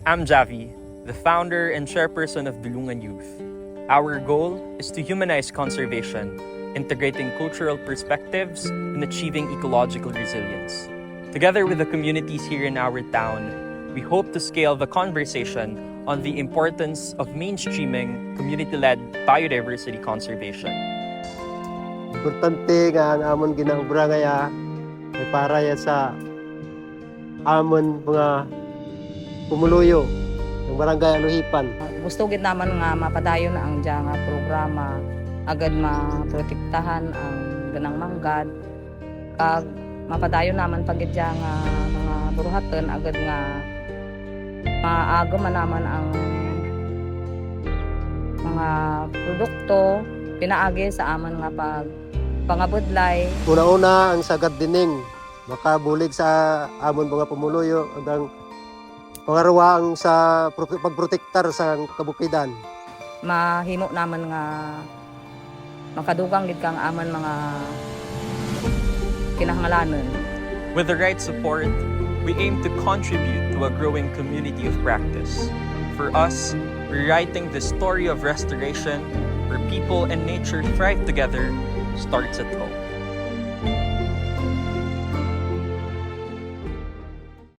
I'm Javi, the founder and chairperson of Dulungan Youth. Our goal is to humanize conservation, integrating cultural perspectives and achieving ecological resilience. Together with the communities here in our town, we hope to scale the conversation on the importance of mainstreaming community-led biodiversity conservation. Importante nga ang amon ginaubra ngaya ay para ya sa amon mga pumuluyo ng barangay Aluhipan. Gusto gid naman nga mapadayon ang diya nga programa agad maprotektahan ang ganang manggad kag mapadayon naman pag diya nga mga buruhaton agad nga maago man naman ang mga produkto pinaagi sa amon nga pangabudlay. Una-una ang sagad dining makabulig sa amon mga pumuluyo ang pangarawa ang sa pagprotektar sa kabukidan. Mahimo naman nga makadugang gid kang amon mga kinahanglanon. With the right support, we aim to contribute to a growing community of practice. For us, rewriting the story of restoration where people and nature thrive together starts at home.